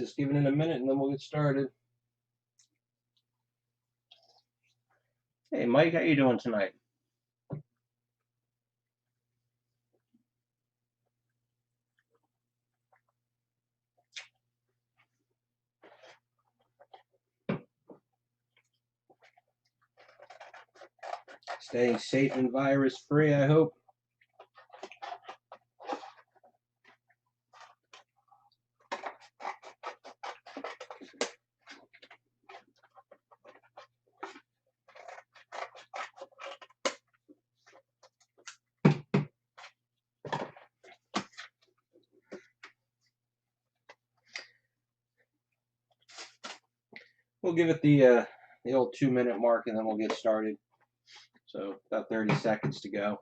Just give it a minute and then we'll get started. Hey, Mike, how you doing tonight? Staying safe and virus-free, I hope. We'll give it the old 2-minute mark and then we'll get started. So about 30 seconds to go.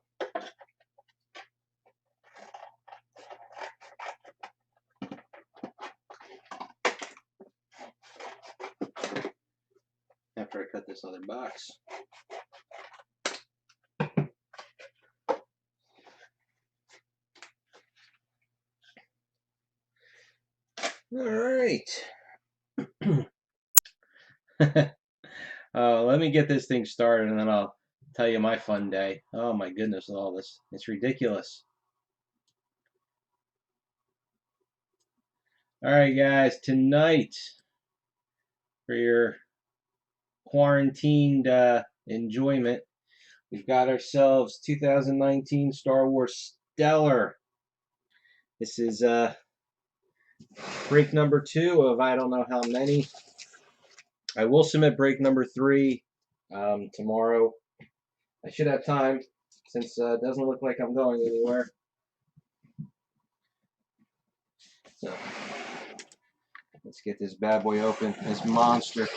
After I cut this other box. All right. Let me get this thing started and then I'll tell you my fun day. Oh my goodness, with all this. It's ridiculous. All right, guys, tonight for your quarantined enjoyment, we've got ourselves 2019 Star Wars Stellar. This is break number 2 of I don't know how many. I will submit break number 3 tomorrow. I should have time since it doesn't look like I'm going anywhere. So let's get this bad boy open. This monster.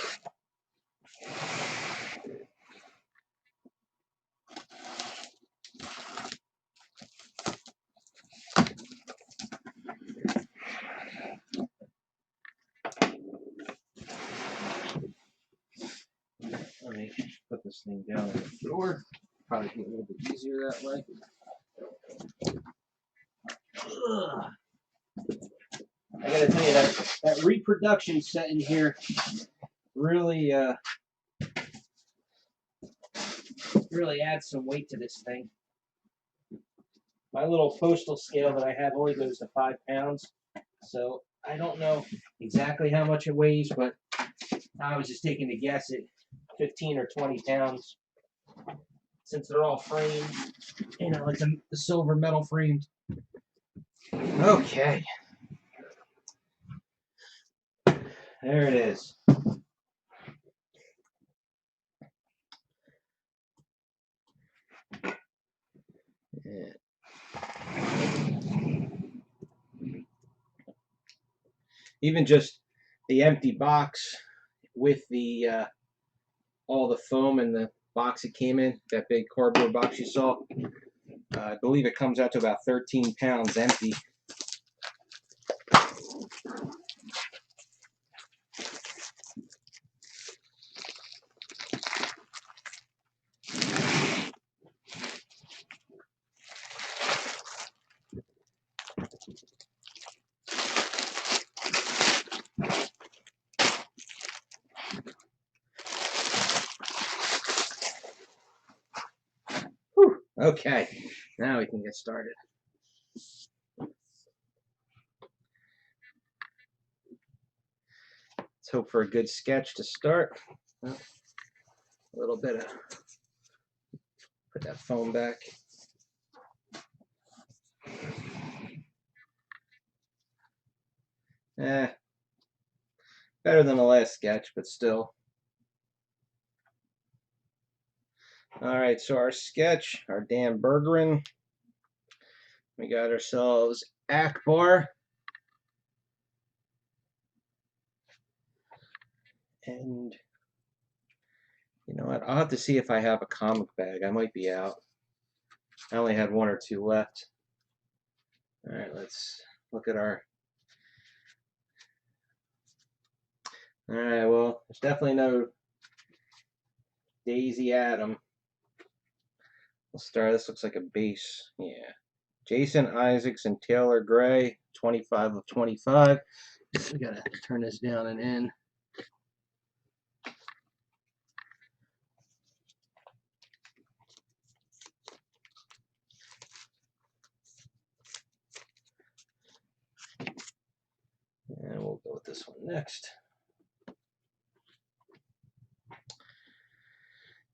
Let me put this thing down on the floor. Probably be a little bit easier that way. Ugh. I gotta tell you that reproduction set in here really really adds some weight to this thing. My little postal scale that I have only goes to 5 pounds, so I don't know exactly how much it weighs, but I was just taking a guess at 15 or 20 pounds. Since they're all framed, you know, it's a silver metal framed. Okay. There it is. Yeah. Even just the empty box with the all the foam in the box it came in, that big cardboard box you saw, I believe it comes out to about 13 pounds empty. Whew. Okay, now we can get started. Let's hope for a good sketch to start. A little bit of, put that foam back. Better than the last sketch, but still. All right, so our sketch, our Dan Bergeron. We got ourselves Akbar. And you know what? I'll have to see if I have a comic bag. I might be out. I only had 1 or 2 left. All right, let's look at our... All right, well, there's definitely no Daisy Adam. Let's start. This looks like a base. Yeah. Jason Isaacs and Taylor Gray, 25 of 25. We gotta turn this down and in. And we'll go with this one next.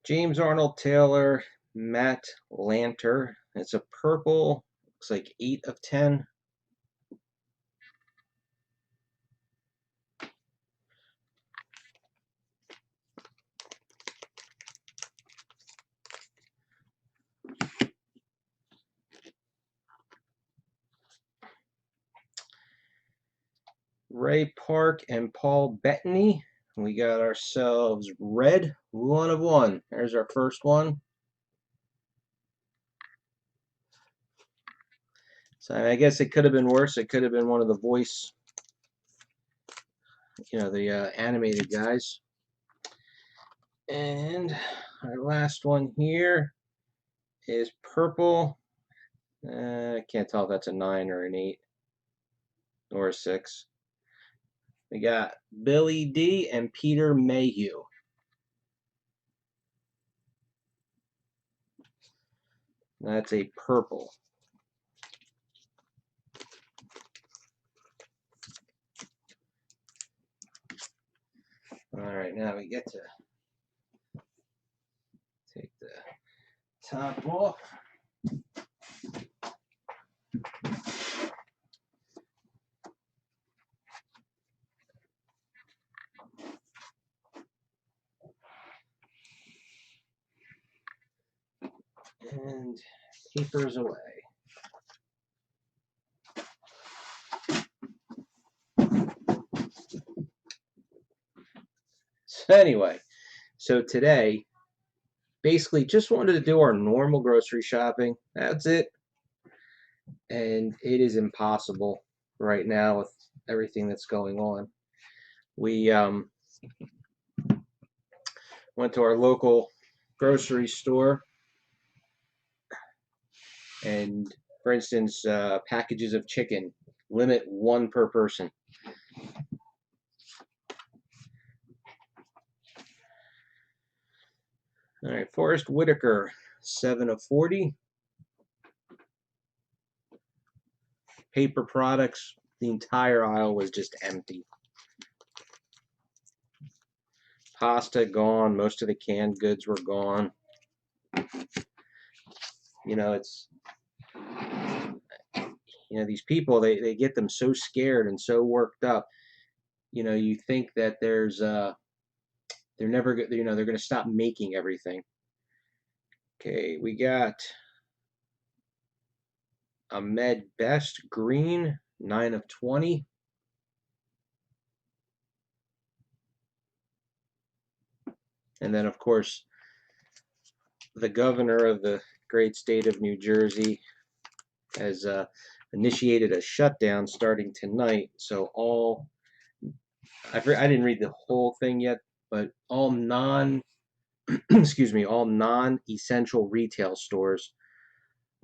James Arnold Taylor Matte Lantern. It's a purple. Looks like 8 of 10. Ray Park and Paul Bettany. We got ourselves red, 1 of 1. There's our first one. So I guess it could have been worse. It could have been one of the voice, the animated guys. And our last one here is purple. I can't tell if that's a 9 or an 8 or a 6. We got Billy D and Peter Mayhew. That's a purple. All right, now we get to take the top off. And papers away. So anyway, so today, basically just wanted to do our normal grocery shopping. That's it. And it is impossible right now with everything that's going on. We went to our local grocery store, and for instance, packages of chicken, limit 1 per person. All right, Forrest Whitaker, 7 of 40. Paper products, the entire aisle was just empty. Pasta gone, most of the canned goods were gone. It's these people, they get them so scared and so worked up. You think that there's they're never they're going to stop making everything. Okay, we got Ahmed Best green, 9 of 20. And then of course the governor of the great state of New Jersey has initiated a shutdown starting tonight. So I didn't read the whole thing yet, but all all non-essential retail stores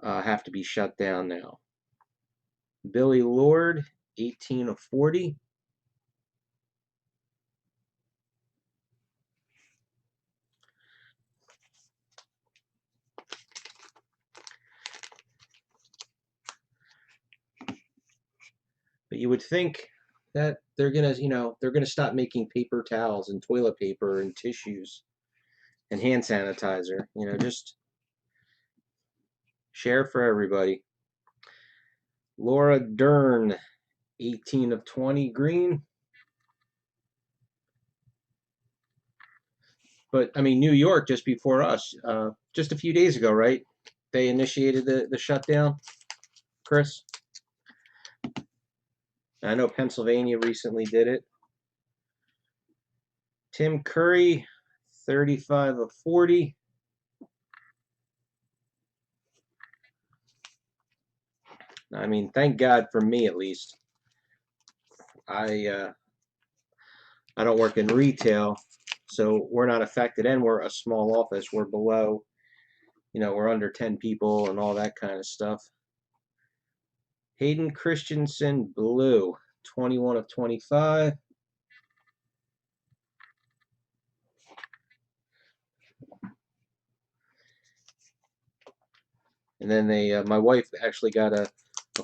have to be shut down now. Billy Lord, 18 of 40. But you would think that they're gonna stop making paper towels and toilet paper and tissues and hand sanitizer. Just share for everybody. Laura Dern, 18 of 20 green. But I mean, New York just before us, just a few days ago, right? They initiated the shutdown, Chris. I know Pennsylvania recently did it. Tim Curry, 35 of 40. I mean, thank God for me at least. I don't work in retail, so we're not affected, and we're a small office. We're below, we're under 10 people and all that kind of stuff. Hayden Christensen blue. 21 of 25. And then my wife actually got a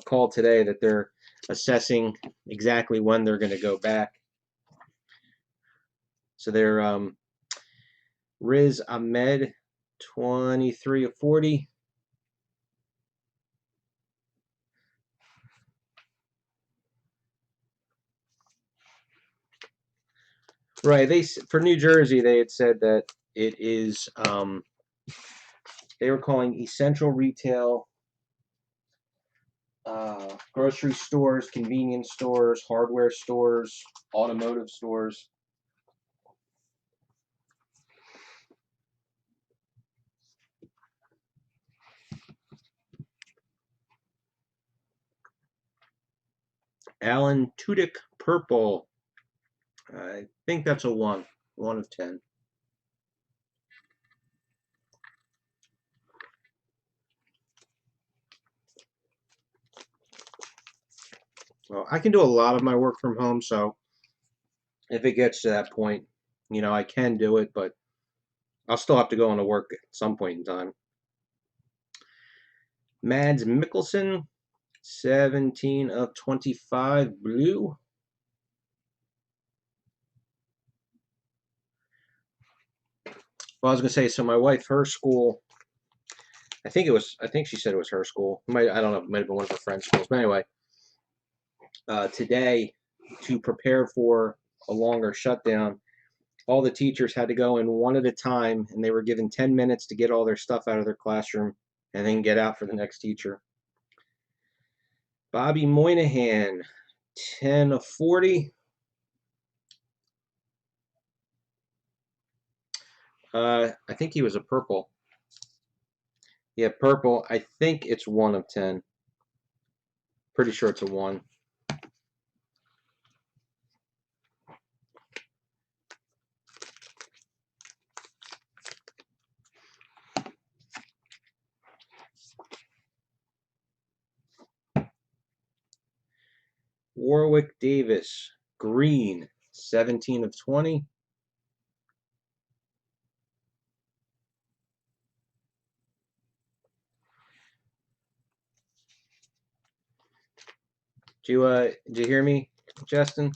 call today that they're assessing exactly when they're going to go back. So they're Riz Ahmed, 23 of 40. Right. For New Jersey, they had said that it is. They were calling essential retail, grocery stores, convenience stores, hardware stores, automotive stores. Alan Tudyk, purple. I think that's a 1 of 10. Well, I can do a lot of my work from home, so if it gets to that point, I can do it, but I'll still have to go into work at some point in time. Mads Mikkelsen, 17 of 25, blue. Well, I was gonna say, so my wife, her school, I think she said it was her school. I don't know, it might have been one of her friends' schools. But anyway, today, to prepare for a longer shutdown, all the teachers had to go in one at a time, and they were given 10 minutes to get all their stuff out of their classroom and then get out for the next teacher. Bobby Moynihan, 10 of 40. I think he was a purple. Yeah, purple. I think it's 1 of 10. Pretty sure it's a 1. Warwick Davis, green, 17 of 20. Did you hear me, Justin?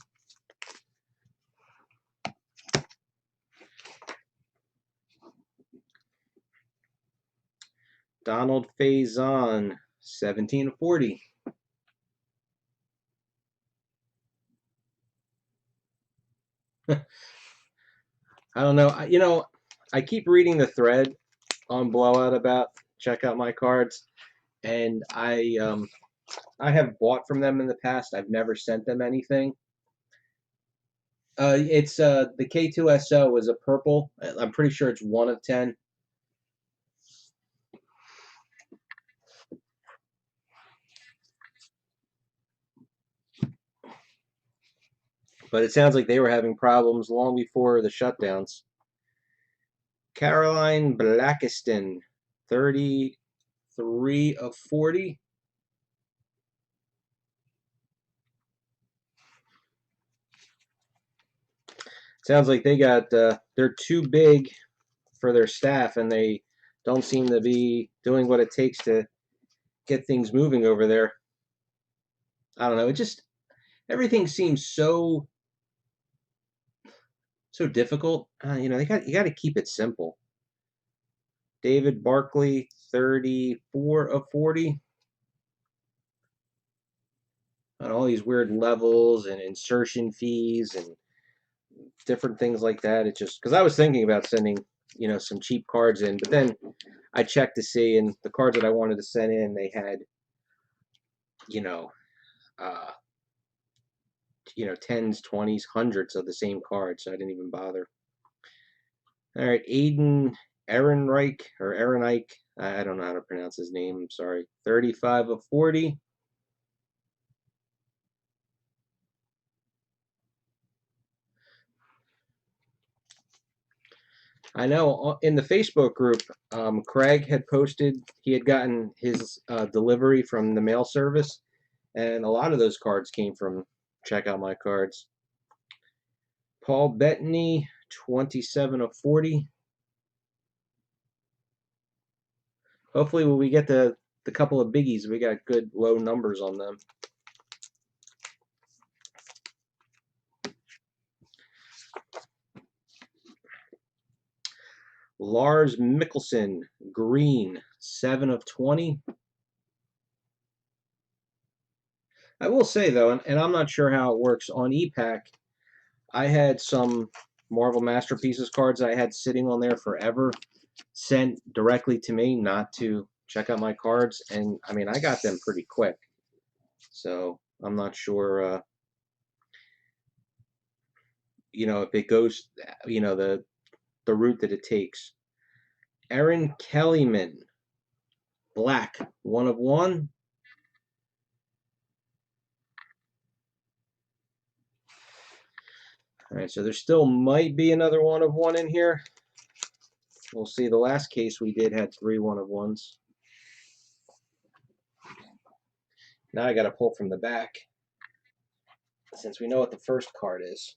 Donald Faison, 17 of 40. I don't know. I keep reading the thread on Blowout about check out my cards, and I have bought from them in the past. I've never sent them anything. It's the K2SO is a purple. I'm pretty sure it's 1 of 10. But it sounds like they were having problems long before the shutdowns. Caroline Blackiston, 33 of 40. Sounds like they're too big for their staff, and they don't seem to be doing what it takes to get things moving over there. I don't know. Everything seems so difficult. You got to keep it simple. David Barkley, 34 of 40. On all these weird levels and insertion fees and different things like that. It's just because I was thinking about sending, some cheap cards in, but then I checked to see, and the cards that I wanted to send in, they had, uh, tens, 20s, hundreds of the same card, so I didn't even bother. All right, Aiden Ehrenreich, or Ehrenreich, I don't know how to pronounce his name, I'm sorry. 35 of 40. I know in the Facebook group, Craig had posted he had gotten his delivery from the mail service, and a lot of those cards came from check out my cards. Paul Bettany, 27 of 40. Hopefully when we get the couple of biggies, we got good low numbers on them. Lars Mikkelsen, green, 7 of 20. I will say, though, and I'm not sure how it works, on ePack, I had some Marvel Masterpieces cards I had sitting on there forever, sent directly to me, not to check out my cards, and, I mean, I got them pretty quick. So, I'm not sure, you know, if it goes, you know, the route that it takes. Aaron Kellyman, black, 1 of 1. All right, so there still might be another 1 of 1 in here. We'll see. The last case we did had 3 1 of 1s. Now I got to pull from the back, since we know what the first card is.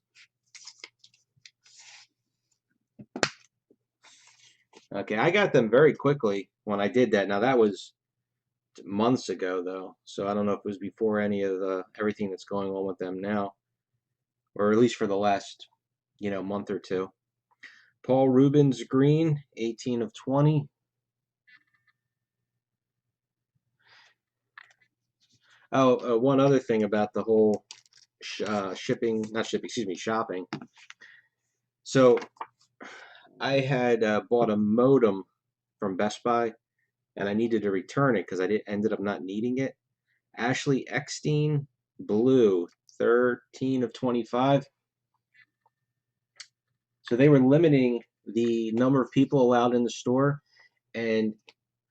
Okay, I got them very quickly when I did that. Now that was months ago, though, so I don't know if it was before any of the everything that's going on with them now, or at least for the last, you know, month or two. Paul Rubens, green, 18 of 20. Oh, one other thing about the whole shopping. So I had bought a modem from Best Buy, and I needed to return it because I ended up not needing it. Ashley Eckstein, blue, 13 of 25. So they were limiting the number of people allowed in the store, and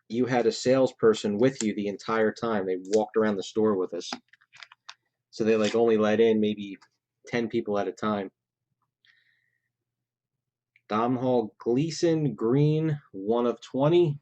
you had a salesperson with you the entire time. They walked around the store with us. So they like only let in maybe 10 people at a time. Domhnall Gleeson, green, 1 of 20.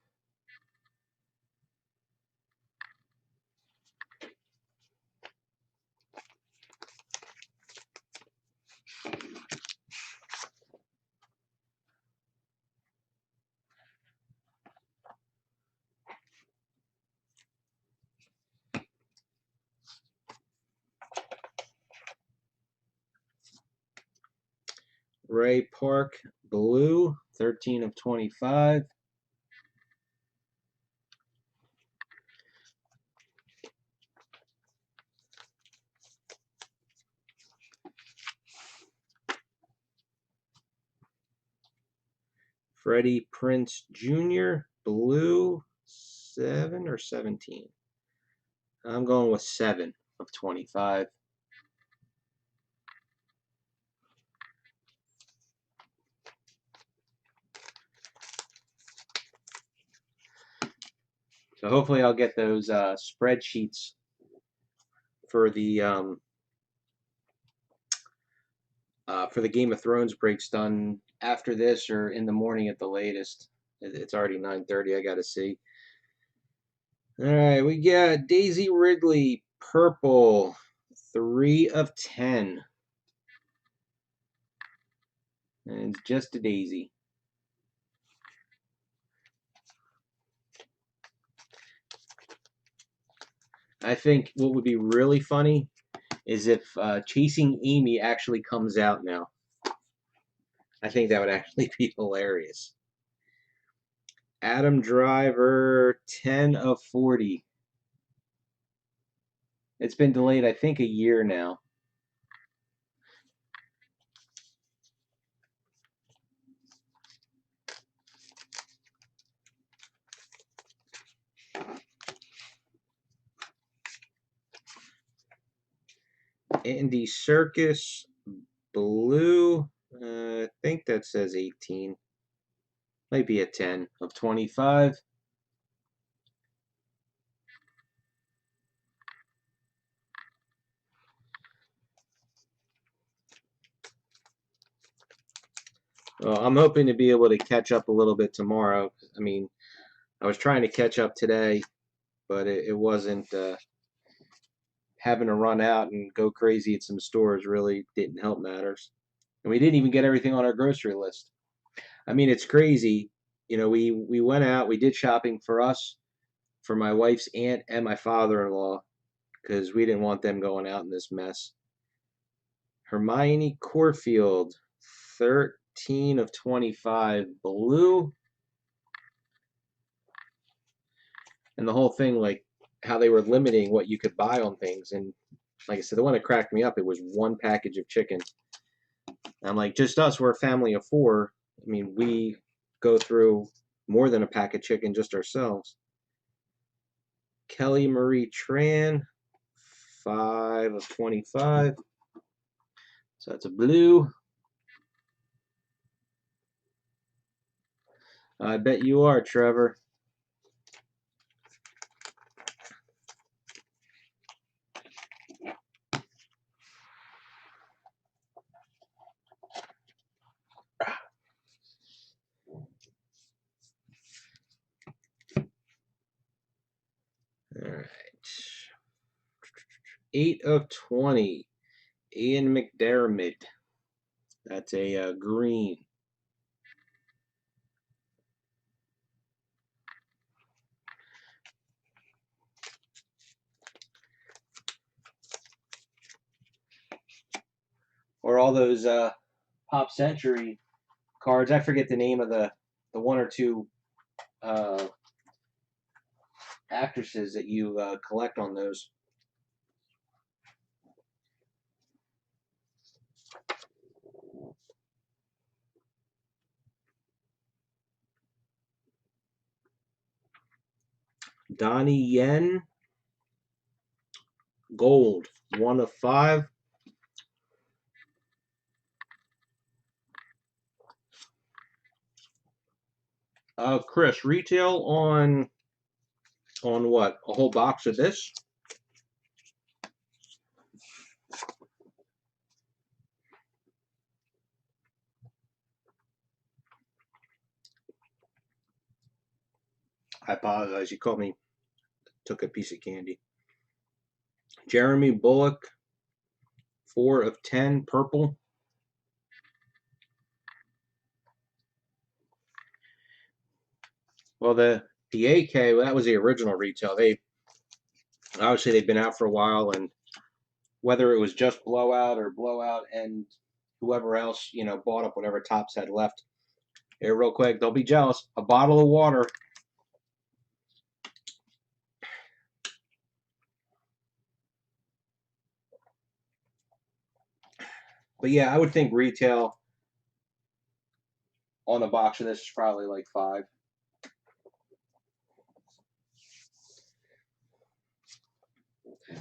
Ray Park, blue, 13 of 25. Freddie Prinze Jr., blue, 7 or 17. I'm going with 7 of 25. So hopefully I'll get those spreadsheets for the Game of Thrones breaks done after this or in the morning at the latest. It's already 9:30. I got to see. All right, we got Daisy Ridley, purple, 3 of 10. And it's just a daisy. I think what would be really funny is if Chasing Amy actually comes out now. I think that would actually be hilarious. Adam Driver, 10 of 40. It's been delayed, I think, a year now. Andy Serkis, blue. I think that says 18. Might be a 10 of 25. Well, I'm hoping to be able to catch up a little bit tomorrow. I mean, I was trying to catch up today, but it wasn't having to run out and go crazy at some stores really didn't help matters. And we didn't even get everything on our grocery list. I mean, it's crazy. You know, we went out, we did shopping for us, for my wife's aunt and my father-in-law, because we didn't want them going out in this mess. Hermione Corfield, 13 of 25, blue. And the whole thing, like how they were limiting what you could buy on things. And like I said, the one that cracked me up, it was one package of chicken. And I'm like, just us, we're a family of 4. I mean, we go through more than a pack of chicken just ourselves. Kelly Marie Tran, 5 of 25. So that's a blue. I bet you are, Trevor. All right. 8 of 20. Ian McDermott. That's a green. Or all those Pop Century cards. I forget the name of the 1 or 2 actresses that you collect on those. Donnie Yen, gold, 1 of 5. Chris, retail on what? A whole box of this? I apologize. You caught me. Took a piece of candy. Jeremy Bullock, 4 of 10, purple. Well, the AK, well, that was the original retail. They obviously they've been out for a while, and whether it was just blowout or blowout and whoever else, you know, bought up whatever Topps had left. Here, real quick, they'll be jealous. A bottle of water. But yeah, I would think retail on a box of this is probably like 5.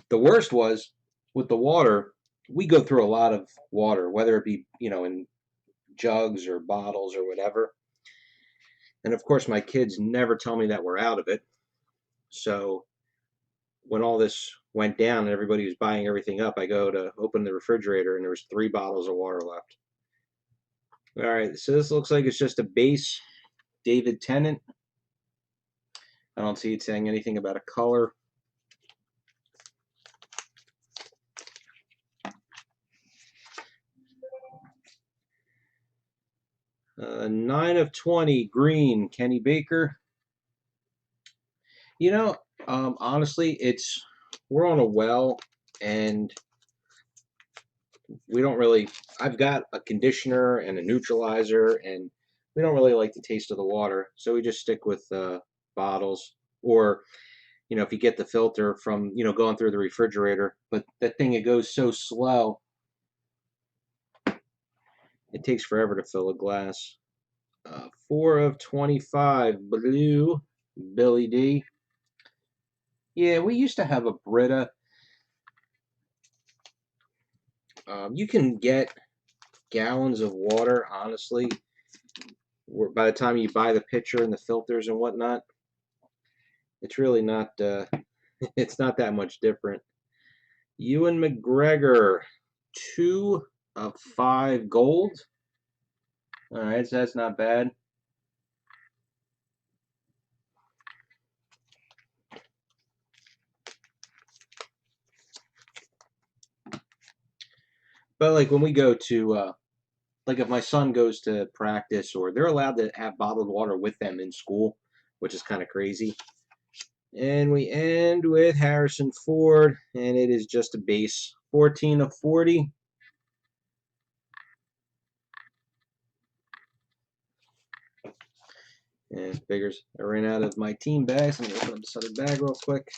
The worst was with the water. We go through a lot of water, whether it be, you know, in jugs or bottles or whatever. And of course, my kids never tell me that we're out of it. So when all this went down and everybody was buying everything up, I go to open the refrigerator and there was 3 bottles of water left. All right, so this looks like it's just a base David Tennant. I don't see it saying anything about a color. Uh, 9 of 20, green, Kenny Baker. You know, honestly, we're on a well, and we don't really. I've got a conditioner and a neutralizer, and we don't really like the taste of the water, so we just stick with bottles. Or, you know, if you get the filter from, you know, going through the refrigerator, but that thing, it goes so slow, it takes forever to fill a glass. 4 of 25, blue, Billy D. Yeah, we used to have a Brita. You can get gallons of water, honestly, by the time you buy the pitcher and the filters and whatnot. It's really not, it's not that much different. Ewan McGregor, 2 of 5, gold. All right, so that's not bad. But like when we go to like if my son goes to practice, or they're allowed to have bottled water with them in school, which is kind of crazy. And we end with Harrison Ford, and it is just a base 14 of 40. And figures I ran out of my team bags. I'm going to open up this other bag real quick.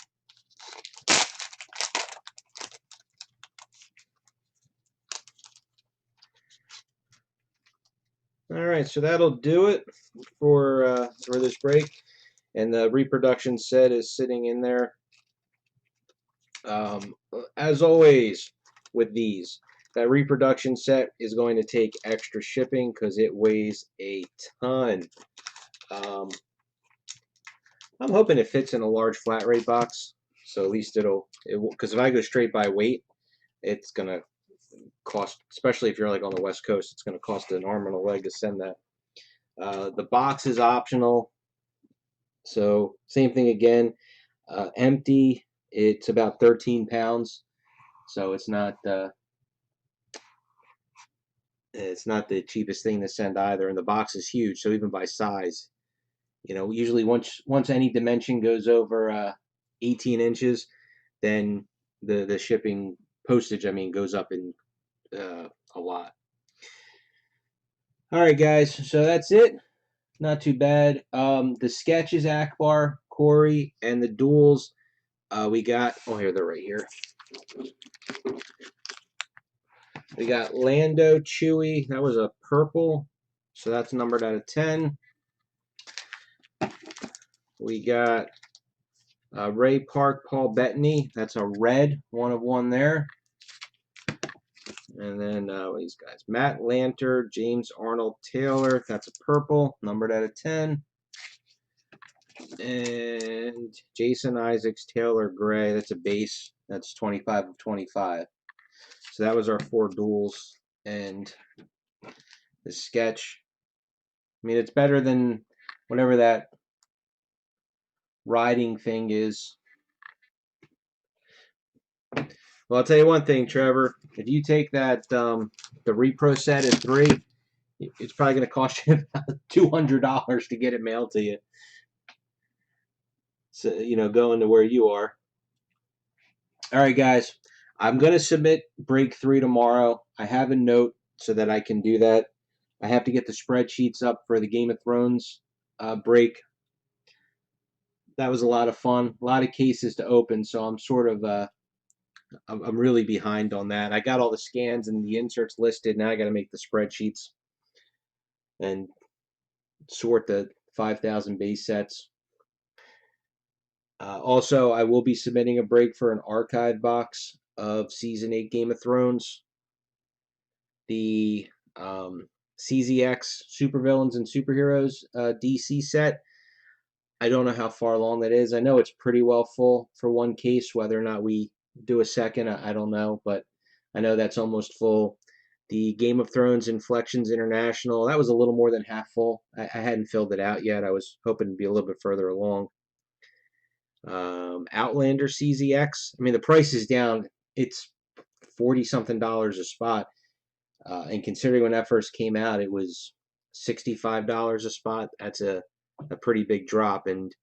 All right, so that'll do it for this break. And the reproduction set is sitting in there. As always with these, that reproduction set is going to take extra shipping because it weighs a ton. I'm hoping it fits in a large flat rate box, so at least because if I go straight by weight, it's gonna cost, especially if you're like on the West Coast, it's gonna cost an arm and a leg to send that. The box is optional, so same thing again. Empty, it's about 13 pounds, so it's not the cheapest thing to send either. And the box is huge, so even by size, usually once any dimension goes over 18 inches, then the shipping postage, goes up in a lot. All right, guys, so that's it. Not too bad. The sketches, Akbar, Corey, and the duels, we got. Oh, here, they're right here. We got Lando, Chewie. That was a purple, so that's numbered out of 10. We got Ray Park, Paul Bettany. That's a red, 1 of 1 there. And then these guys, Matt Lanter, James Arnold Taylor. That's a purple, numbered out of 10. And Jason Isaacs, Taylor Gray. That's a base. That's 25 of 25. So that was our 4 duels. And the sketch, it's better than whatever that riding thing is. Well, I'll tell you one thing, Trevor. If you take that the repro set at 3, it's probably going to cost you about $200 to get it mailed to you. So, going to where you are. All right, guys. I'm going to submit break 3 tomorrow. I have a note so that I can do that. I have to get the spreadsheets up for the Game of Thrones break. That was a lot of fun. A lot of cases to open, so I'm sort of I'm really behind on that. I got all the scans and the inserts listed. Now I got to make the spreadsheets and sort the 5,000 base sets. Also, I will be submitting a break for an archive box of Season 8 Game of Thrones. The CZX Supervillains and Superheroes DC set. I don't know how far along that is. I know it's pretty well full for one case. Whether or not we do a second, I don't know. But I know that's almost full. The Game of Thrones Inflections International, that was a little more than half full. I hadn't filled it out yet. I was hoping to be a little bit further along. Outlander CZX. The price is down. It's $40-something a spot. And considering when that first came out, it was $65 a spot. That's a pretty big drop. And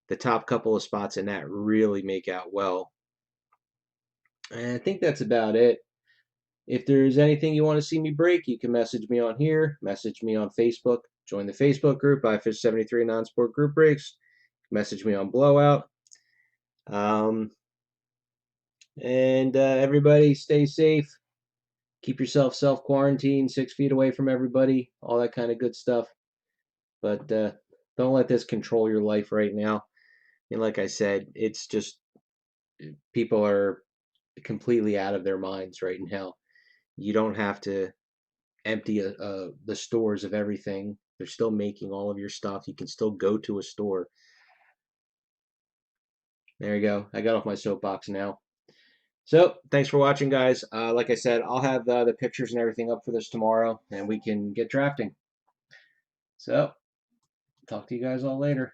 the top couple of spots in that really make out well. And I think that's about it. If there's anything you want to see me break, you can message me on here, message me on Facebook, join the Facebook group, iFish73 Non-Sport Group Breaks, message me on Blowout. And everybody stay safe. Keep yourself self-quarantined, 6 feet away from everybody, all that kind of good stuff. But don't let this control your life right now. Like I said, it's just people are completely out of their minds right now. You don't have to empty the stores of everything. They're still making all of your stuff. You can still go to a store. There you go. I got off my soapbox now. So, thanks for watching, guys. Like I said, I'll have the pictures and everything up for this tomorrow, and we can get drafting. So, talk to you guys all later.